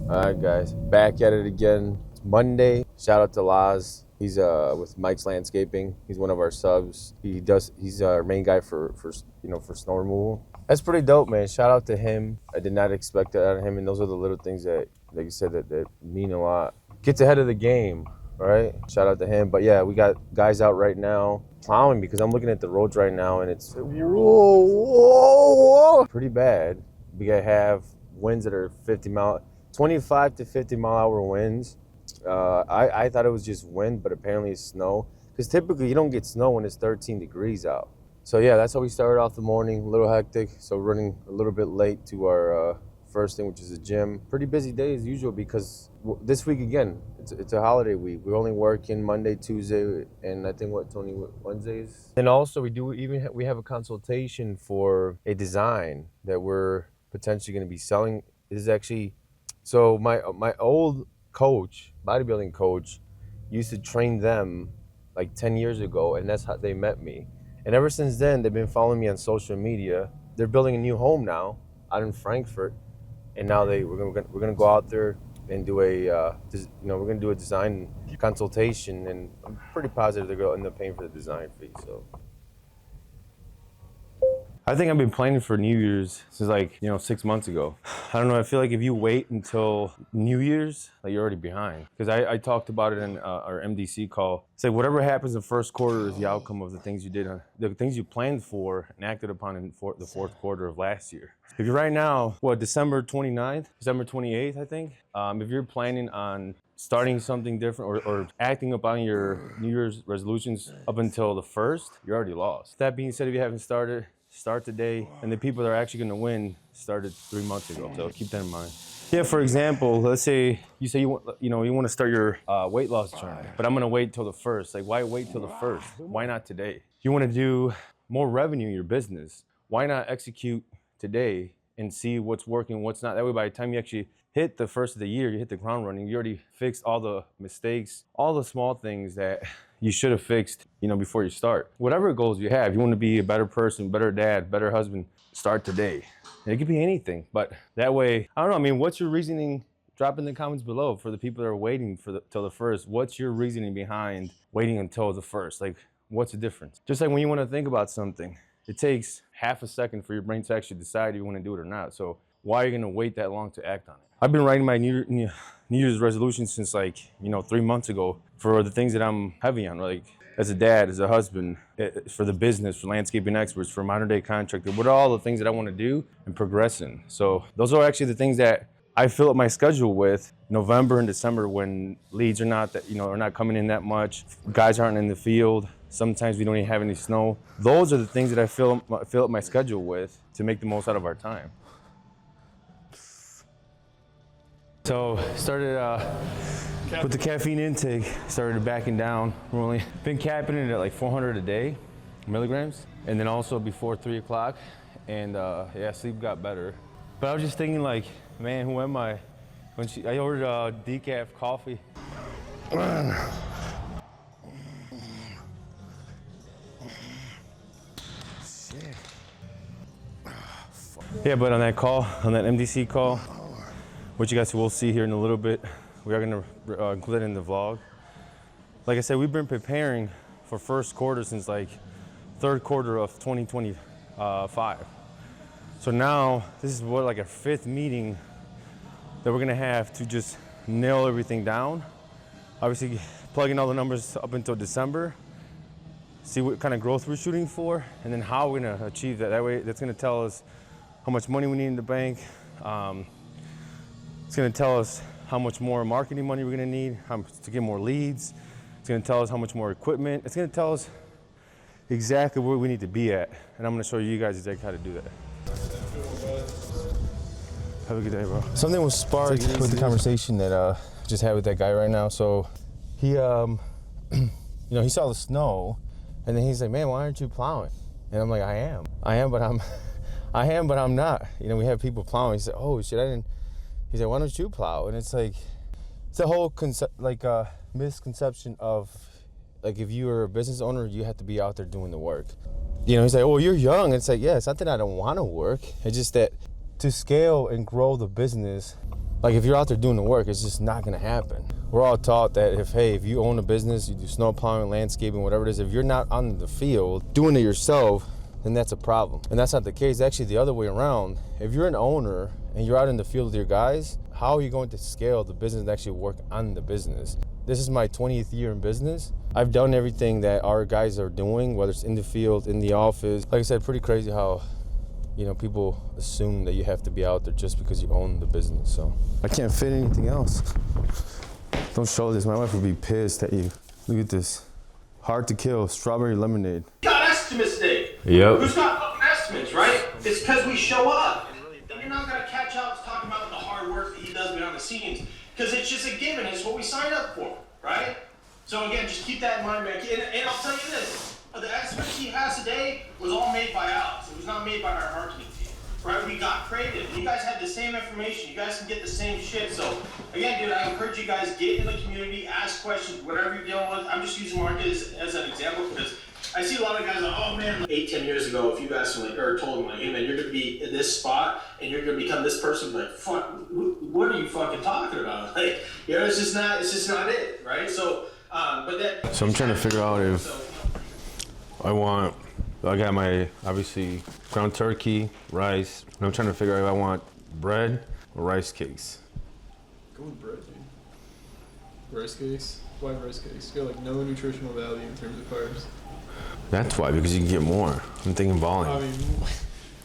All right, guys, back at it again. It's Monday. Shout out to Laz. He's with Mike's Landscaping. He's one of our subs. He's our main guy for snow removal. That's pretty dope, man. Shout out to him. I did not expect that out of him, and those are the little things that, like you said, that mean a lot. Gets ahead of the game, right? Shout out to him. But yeah, we got guys out right now plowing because I'm looking at the roads right now, and it's whoa, pretty bad. We have winds that are 25 to 50 mile hour winds. I thought it was just wind, but apparently it's snow. Because typically you don't get snow when it's 13 degrees out. So yeah, that's how we started off the morning, a little hectic. So running a little bit late to our first thing, which is the gym. Pretty busy day as usual because this week again, it's a holiday week. We're only working Monday, Tuesday, and I think Wednesdays. And also we have a consultation for a design that we're potentially going to be selling. This is actually, so my old coach, bodybuilding coach, used to train them like 10 years ago, and that's how they met me. And ever since then, they've been following me on social media. They're building a new home now out in Frankfurt, and now we're gonna go out there and do we're gonna do a design consultation, and I'm pretty positive they're gonna end up paying for the design fee. So I think I've been planning for New Year's since 6 months ago. I don't know, I feel like if you wait until New Year's, like you're already behind. Because I talked about it in our MDC call. It's like whatever happens in first quarter is the outcome of the things you did, the things you planned for and acted upon in the fourth quarter of last year. If you're right now, December 29th, December 28th, I think. If you're planning on starting something different or acting upon your New Year's resolutions up until the 1st, you're already lost. That being said, if you haven't started, start today, and the people that are actually going to win started 3 months ago. So keep that in mind. Yeah, for example, let's say you want to start your weight loss journey, but I'm going to wait till the 1st. Like, why wait till the 1st? Why not today? You want to do more revenue in your business. Why not execute today and see what's working, what's not? That way, by the time you actually hit the 1st of the year, you hit the ground running, you already fixed all the mistakes, all the small things that you should have fixed, before you start. Whatever goals you have, you want to be a better person, better dad, better husband, start today. And it could be anything, but that way, I don't know, what's your reasoning? Drop in the comments below for the people that are waiting till the 1st. What's your reasoning behind waiting until the 1st? Like, what's the difference? Just like when you want to think about something, it takes half a second for your brain to actually decide if you want to do it or not. So why are you going to wait that long to act on it? I've been writing my New Year's resolutions since 3 months ago for the things that I'm heavy on, like as a dad, as a husband, for the business, for landscaping experts, for modern day contractor. What are all the things that I want to do and progress in? So those are actually the things that I fill up my schedule with November and December when leads are not coming in that much. Guys aren't in the field. Sometimes we don't even have any snow. Those are the things that I fill up my schedule with to make the most out of our time. So started with the caffeine intake, started backing down. We're only been capping it at 400 a day, milligrams. And then also before 3 o'clock. And sleep got better. But I was just thinking man, who am I? I ordered decaf coffee. Yeah, but on that MDC call, which you guys will see here in a little bit, we are going to include it in the vlog. Like I said, we've been preparing for first quarter since third quarter of 2025. So now this is our 5th meeting that we're going to have to just nail everything down. Obviously, plugging all the numbers up until December, see what kind of growth we're shooting for, and then how we're going to achieve that. That way, that's going to tell us how much money we need in the bank. It's going to tell us how much more marketing money we're going to need to get more leads. It's going to tell us how much more equipment. It's going to tell us exactly where we need to be at. And I'm going to show you guys exactly how to do that. Have a good day, bro. Something was sparked with the conversation that I just had with that guy right now. So he, he saw the snow, and then he's like, "Man, why aren't you plowing?" And I'm like, "I am, but I'm not." We have people plowing. He said, "Oh shit, I didn't." He's like, "Why don't you plow?" And it's it's a whole misconception of if you are a business owner, you have to be out there doing the work. He's like, "Oh, you're young." And it's yeah, it's not that I don't want to work. It's just that to scale and grow the business, Like if you're out there doing the work, it's just not gonna happen. We're all taught that if you own a business, you do snow plowing, landscaping, whatever it is, if you're not on the field doing it yourself, then that's a problem. And that's not the case. Actually, the other way around. If you're an owner and you're out in the field with your guys, how are you going to scale the business and actually work on the business? This is my 20th year in business. I've done everything that our guys are doing, whether it's in the field, in the office. Like I said, pretty crazy how, people assume that you have to be out there just because you own the business. So I can't fit anything else. Don't show this. My wife would be pissed at you. Look at this. Hard to kill strawberry lemonade. Got estimates today. Yep. Who's got fucking estimates, right? It's because we show up. And you're not gonna catch up talking about the hard work that he does behind the scenes, because it's just a given. It's what we signed up for, right? So again, just keep that in mind, man. And I'll tell you this: the estimates he has today was all made by Alex. It was not made by our marketing team, right? We got creative. You guys had the same information. You guys can get the same shit. So again, dude, I encourage you guys, get in the community, ask questions, whatever you're dealing with. I'm just using market as an example because I see a lot of guys like, oh man, 8-10 years ago, if you guys told them like, hey man, you're gonna be in this spot and you're gonna become this person, like, fuck, what are you fucking talking about? Like, it's just not it, right? So, So I'm trying to figure out if I got my, obviously, ground turkey, rice, and I'm trying to figure out if I want bread or rice cakes. Go with bread, dude. Rice cakes? Why rice cakes? It's got like no nutritional value in terms of carbs. That's why, because you can get more. I'm thinking volume. I mean,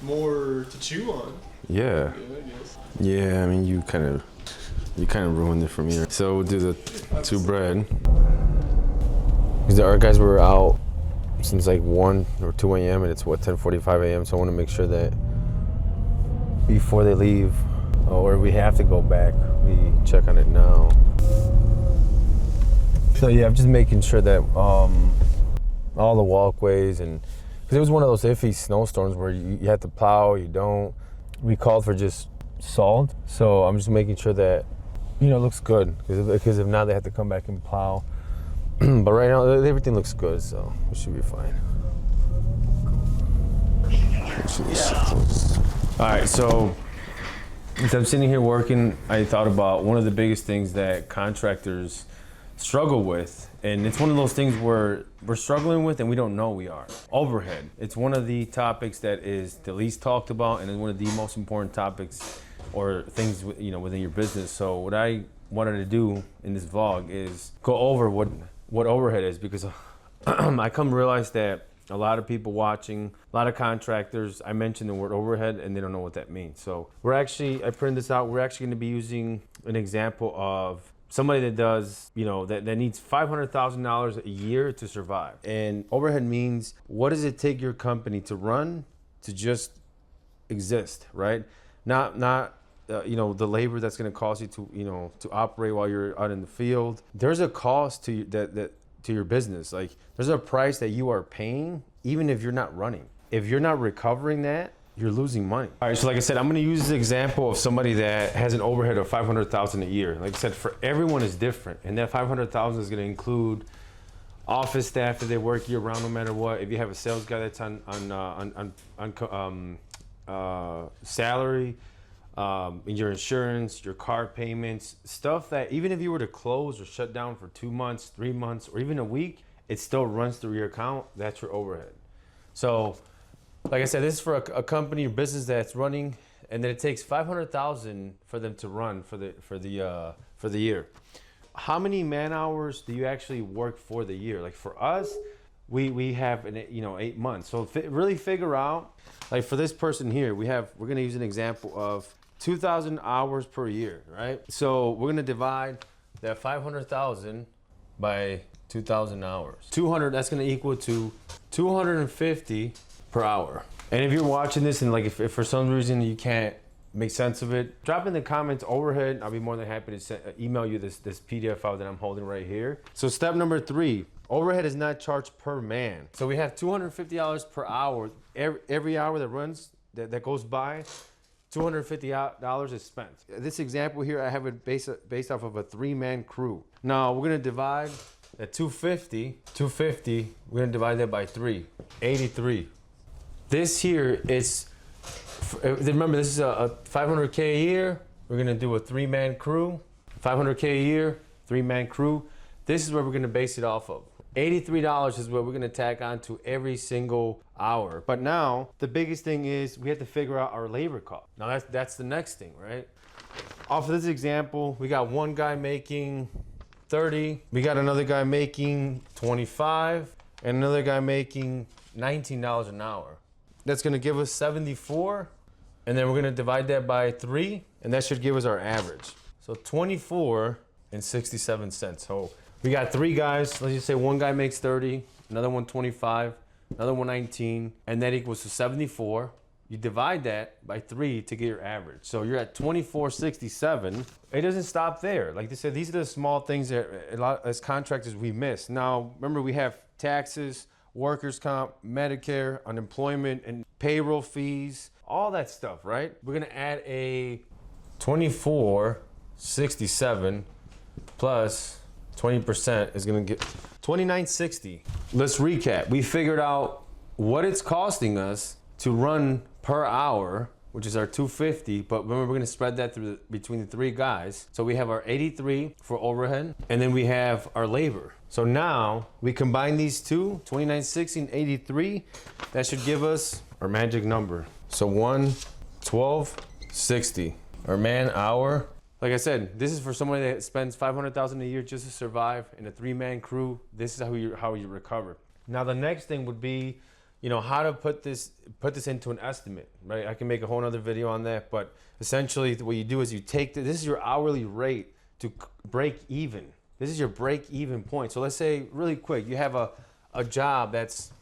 more to chew on. Yeah. I guess. Yeah, I mean, you kind of ruined it for me. So we'll do the 2 bread. Because our guys were out since like 1 or 2 a.m. and it's 10:45 a.m. So I want to make sure that before they leave, or we have to go back, we check on it now. So yeah, I'm just making sure that all the walkways, and because it was one of those iffy snowstorms where you have to plow, you don't. We called for just salt, so I'm just making sure that it looks good, because if not, they have to come back and plow. But right now, everything looks good, so we should be fine. All right, so as I'm sitting here working, I thought about one of the biggest things that contractors struggle with, and it's one of those things where we're struggling with and we don't know we are. Overhead. It's one of the topics that is the least talked about, and it's one of the most important topics or things within your business. So what I wanted to do in this vlog is go over what overhead is, because I come to realize that a lot of people watching, a lot of contractors, I mentioned the word overhead and they don't know what that means. So I printed this out. We're actually going to be using an example of somebody that does, that needs $500,000 a year to survive. And overhead means, what does it take your company to run, to just exist, right? Not the labor that's going to cost you to operate while you're out in the field. There's a cost to to your business. Like, there's a price that you are paying even if you're not running. If you're not recovering that, you're losing money. All right, so like I said, I'm gonna use the example of somebody that has an overhead of $500,000 a year. Like I said, for everyone is different, and that $500,000 is gonna include office staff that they work year round, no matter what. If you have a sales guy that's on salary, your insurance, your car payments, stuff that even if you were to close or shut down for 2 months, 3 months, or even a week, it still runs through your account. That's your overhead. So, like I said, this is for a company or business that's running, and then it takes $500,000 for them to run for the year. How many man hours do you actually work for the year? Like for us, we have 8 months. So really figure out, like for this person here, we're gonna use an example of 2,000 hours per year, right? So we're gonna divide that 500,000 by 2,000 hours. 200, that's gonna equal to 250 per hour. And if you're watching this and like if for some reason you can't make sense of it, drop in the comments overhead. I'll be more than happy to email you this PDF file that I'm holding right here. So step number 3, overhead is not charged per man. So we have $250 per hour. Every hour that runs, that goes by, $250 is spent. This example here, I have it based off of a 3-man crew. Now we're gonna divide that 250, we're gonna divide that by 3, 83. This here is, remember this is a $500K a year, we're gonna do a 3-man crew, 500K a year, 3-man crew. This is what we're gonna base it off of. $83 is what we're gonna tack on to every single hour. But now, the biggest thing is we have to figure out our labor cost. Now that's the next thing, right? Off of this example, we got one guy making 30, we got another guy making 25, and another guy making $19 an hour. That's gonna give us 74, and then we're gonna divide that by 3, and that should give us our average. So 24.67 cents. So we got 3 guys, let's just say one guy makes 30, another one 25, another one 19, and that equals to 74. You divide that by 3 to get your average. So you're at 24.67. It doesn't stop there. Like they said, these are the small things that a lot as contractors we miss. Now, remember we have taxes, workers' comp, Medicare, unemployment, and payroll fees, all that stuff, right? We're gonna add a 24.67 plus 20% is gonna get 29.60. Let's recap. We figured out what it's costing us to run per hour, which is our 250, but remember we're gonna spread that between the 3 guys. So we have our 83 for overhead, and then we have our labor. So now we combine these two, 29.60 and 83, that should give us our magic number. So 112.60, our man hour. Like I said, this is for someone that spends $500,000 a year just to survive in a 3-man crew. This is how you recover. Now the next thing would be, how to put this into an estimate, right? I can make a whole nother video on that, but essentially what you do is you take this is your hourly rate to break even. This is your break even point. So let's say really quick, you have a job that's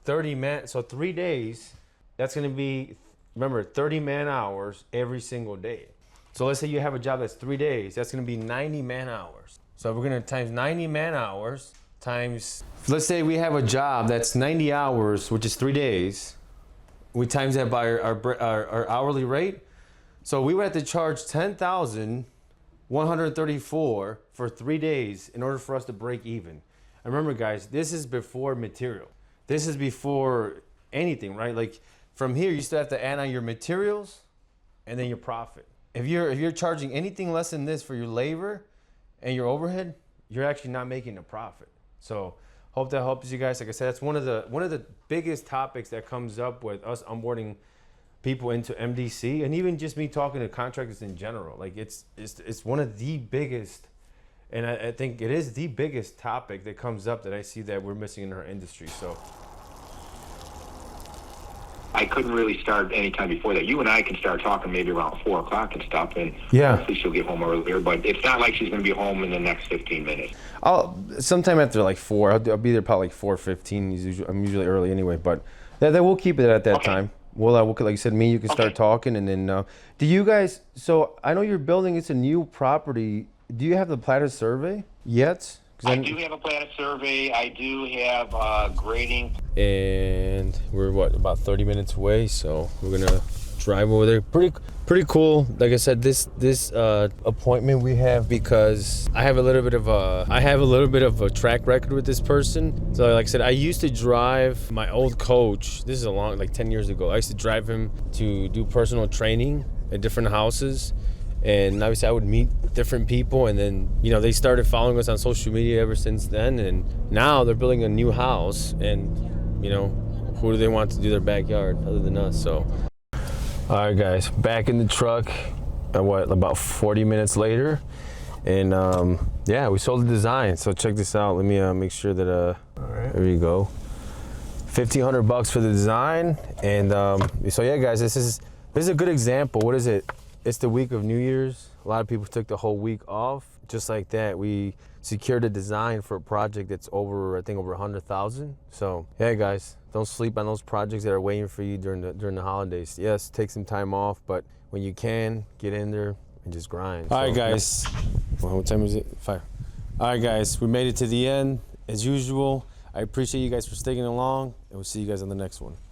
30 man, so 3 days, that's gonna be, remember, 30 man hours every single day. So let's say you have a job that's 3 days, that's gonna be 90 man hours. So we're gonna times 90 man hours times, let's say we have a job that's 90 hours, which is 3 days. We times that by our hourly rate. So we would have to charge $10,134 for 3 days in order for us to break even. And remember guys, this is before material. This is before anything, right? Like from here, you still have to add on your materials and then your profit. If you're charging anything less than this for your labor and your overhead, you're actually not making a profit. So hope that helps you guys. Like I said, that's one of the biggest topics that comes up with us onboarding people into MDC, and even just me talking to contractors in general. Like it's one of the biggest, and I think it is the biggest topic that comes up that I see that we're missing in our industry. So I couldn't really start any time before that. You and I can start talking maybe around 4 o'clock and stuff, and hopefully she'll get home earlier. But it's not like she's going to be home in the next 15 minutes. Sometime after like 4. I'll be there probably like 4:15. I'm usually early anyway, but we'll keep it at that time. We'll like you said, you can start talking, and then do you guys? So I know you're building. It's a new property. Do you have the platted survey yet? I do have a platted survey. I do have grading. And we're about 30 minutes away, so we're gonna drive over there. Pretty cool. Like I said, this appointment we have because I have a little bit of a track record with this person. So like I said, I used to drive my old coach. This is like 10 years ago. I used to drive him to do personal training at different houses. And obviously I would meet different people, and then they started following us on social media ever since then, and now they're building a new house, and who do they want to do their backyard other than us? So all right guys, back in the truck about 40 minutes later, and yeah, we sold the design. So check this out. Let me make sure that all right, there you go, $1,500 for the design. And so yeah guys, this is a good example. What is it? It's the week of New Year's. A lot of people took the whole week off. Just like that, we secured a design for a project that's over 100,000. So yeah, guys, don't sleep on those projects that are waiting for you during the holidays. Yes, take some time off, but when you can, get in there and just grind. All right, guys. Well, what time is it? 5. All right, guys, we made it to the end as usual. I appreciate you guys for sticking along, and we'll see you guys on the next one.